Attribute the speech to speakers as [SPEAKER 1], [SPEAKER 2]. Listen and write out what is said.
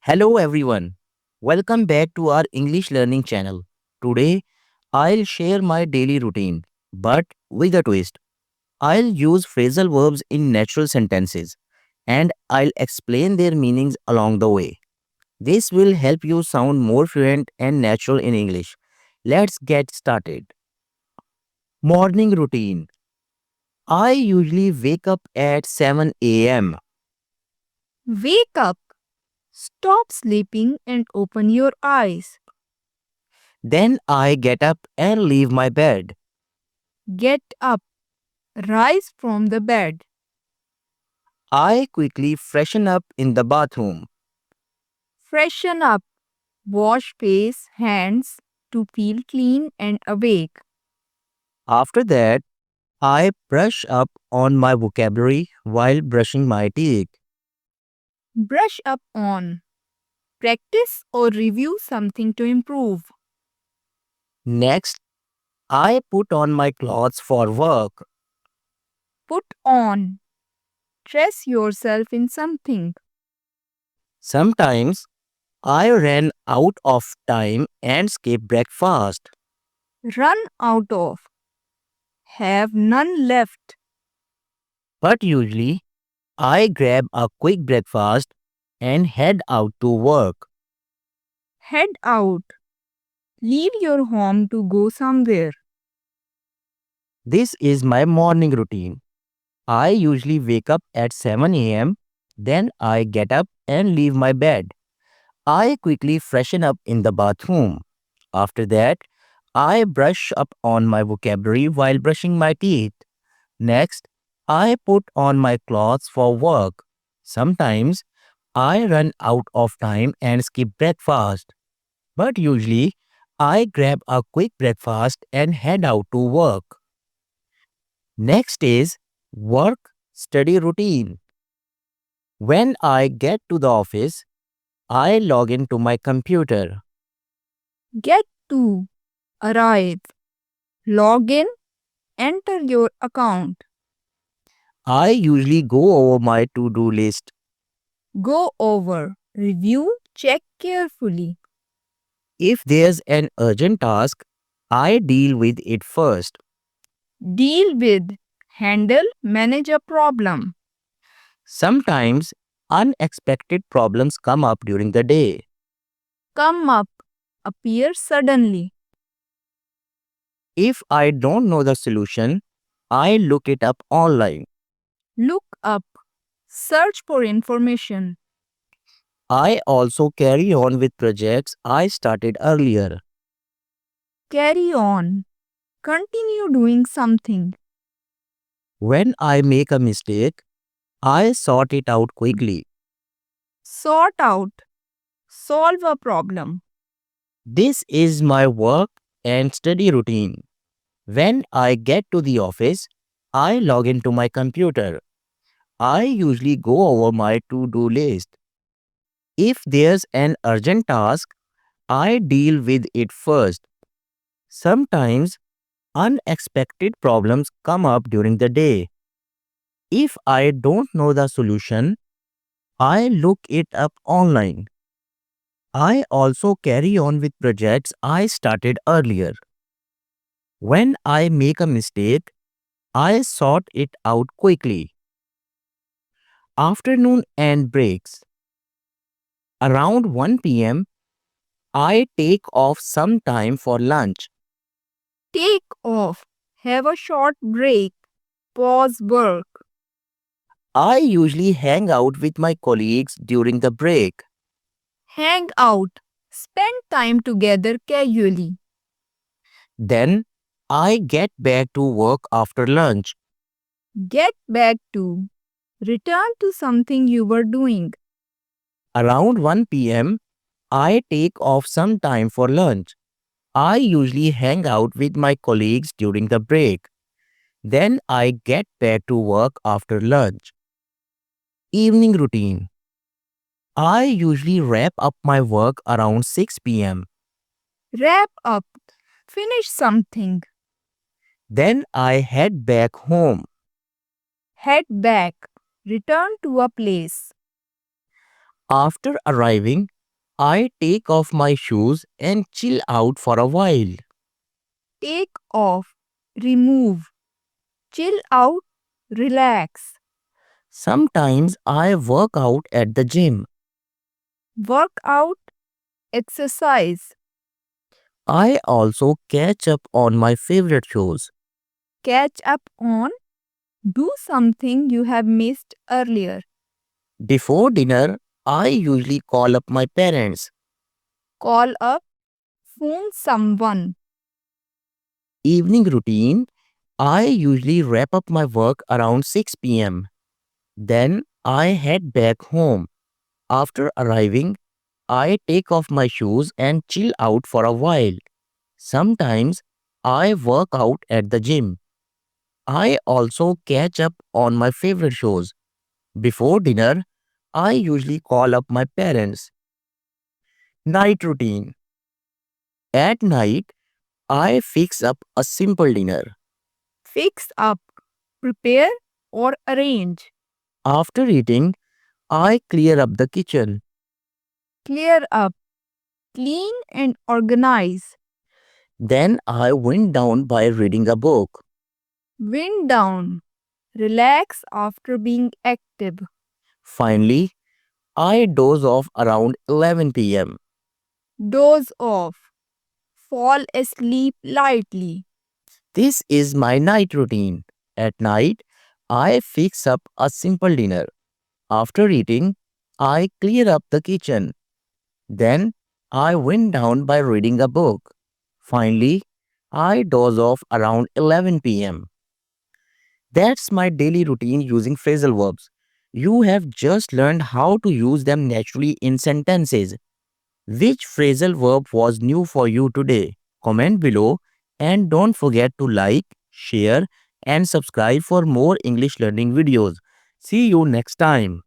[SPEAKER 1] Hello everyone. Welcome back to our English learning channel. Today, I'll share my daily routine, but with a twist. I'll use phrasal verbs in natural sentences and I'll explain their meanings along the way. This will help you sound more fluent and natural in English. Let's get started. Morning routine. I usually wake up at 7 a.m.
[SPEAKER 2] Wake up, stop sleeping and open your eyes.
[SPEAKER 1] Then I get up and leave my bed.
[SPEAKER 2] Get up, rise from the bed.
[SPEAKER 1] I quickly freshen up in the bathroom.
[SPEAKER 2] Freshen up, wash face, hands to feel clean and awake.
[SPEAKER 1] After that, I brush up on my vocabulary while brushing my teeth.
[SPEAKER 2] Brush up on. Practice or review something to improve.
[SPEAKER 1] Next, I put on my clothes for work.
[SPEAKER 2] Put on. Dress yourself in something.
[SPEAKER 1] Sometimes I ran out of time and skip breakfast.
[SPEAKER 2] Run out of. Have none left.
[SPEAKER 1] But usually, I grab a quick breakfast and head out to work.
[SPEAKER 2] Head out. Leave your home to go somewhere.
[SPEAKER 1] This is my morning routine. I usually wake up at 7 a.m. Then I get up and leave my bed. I quickly freshen up in the bathroom. After that, I brush up on my vocabulary while brushing my teeth. Next, I put on my clothes for work. Sometimes I run out of time and skip breakfast, but usually I grab a quick breakfast and head out to work. Next is work study routine. When I get to the office, I log into my computer.
[SPEAKER 2] Get to. Arrive. Log in. Enter your account.
[SPEAKER 1] I usually go over my to do list.
[SPEAKER 2] Go over. Review. Check carefully.
[SPEAKER 1] If there's an urgent task, I deal with it first.
[SPEAKER 2] Deal with. Handle. Manage a problem.
[SPEAKER 1] Sometimes unexpected problems come up during the day.
[SPEAKER 2] Come up. Appear suddenly.
[SPEAKER 1] If I don't know the solution, I look it up online.
[SPEAKER 2] Look up. Search for information.
[SPEAKER 1] I also carry on with projects I started earlier.
[SPEAKER 2] Carry on. Continue doing something.
[SPEAKER 1] When I make a mistake, I sort it out quickly.
[SPEAKER 2] Sort out. Solve a problem.
[SPEAKER 1] This is my work and study routine. When I get to the office, I log into my computer. I usually go over my to do list. If there's an urgent task, I deal with it first. Sometimes unexpected problems come up during the day. If I don't know the solution, I look it up online. I also carry on with projects I started earlier. When I make a mistake, I sort it out quickly. Afternoon and breaks. Around 1 p.m., I take off some time for lunch.
[SPEAKER 2] Take off. Have a short break. Pause work.
[SPEAKER 1] I usually hang out with my colleagues during the break.
[SPEAKER 2] Hang out. Spend time together casually.
[SPEAKER 1] Then I get back to work after lunch.
[SPEAKER 2] Get back to. Return to something you were doing.
[SPEAKER 1] Around 1 p.m., I take off some time for lunch. I usually hang out with my colleagues during the break. Then I get back to work after lunch. Evening routine. I usually wrap up my work around 6 p.m.
[SPEAKER 2] Wrap up. Finish something.
[SPEAKER 1] Then I head back home.
[SPEAKER 2] Head back. Return to a place.
[SPEAKER 1] After arriving, I take off my shoes and chill out for a while.
[SPEAKER 2] Take off, remove, chill out, relax.
[SPEAKER 1] Sometimes I work out at the gym.
[SPEAKER 2] Work out, exercise.
[SPEAKER 1] I also catch up on my favorite shows.
[SPEAKER 2] Catch up on, do something you have missed earlier.
[SPEAKER 1] Before dinner, I usually call up my parents.
[SPEAKER 2] Call up, phone someone.
[SPEAKER 1] Evening routine, I usually wrap up my work around 6 pm. Then I head back home. After arriving, I take off my shoes and chill out for a while. Sometimes I work out at the gym. I also catch up on my favorite shows. Before dinner, I usually call up my parents. Night routine. At night, I fix up a simple dinner.
[SPEAKER 2] Fix up, prepare or arrange.
[SPEAKER 1] After eating, I clear up the kitchen.
[SPEAKER 2] Clear up, clean and organize.
[SPEAKER 1] Then I wind down by reading a book.
[SPEAKER 2] Wind down, relax after being active.
[SPEAKER 1] Finally, I doze off around 11 pm.
[SPEAKER 2] Doze off, fall asleep lightly.
[SPEAKER 1] This is my night routine. At night, I fix up a simple dinner. After eating, I clear up the kitchen. Then, I wind down by reading a book. Finally, I doze off around 11 pm. That's my daily routine using phrasal verbs. You have just learned how to use them naturally in sentences. Which phrasal verb was new for you today? Comment below and don't forget to like, share and subscribe for more English learning videos. See you next time.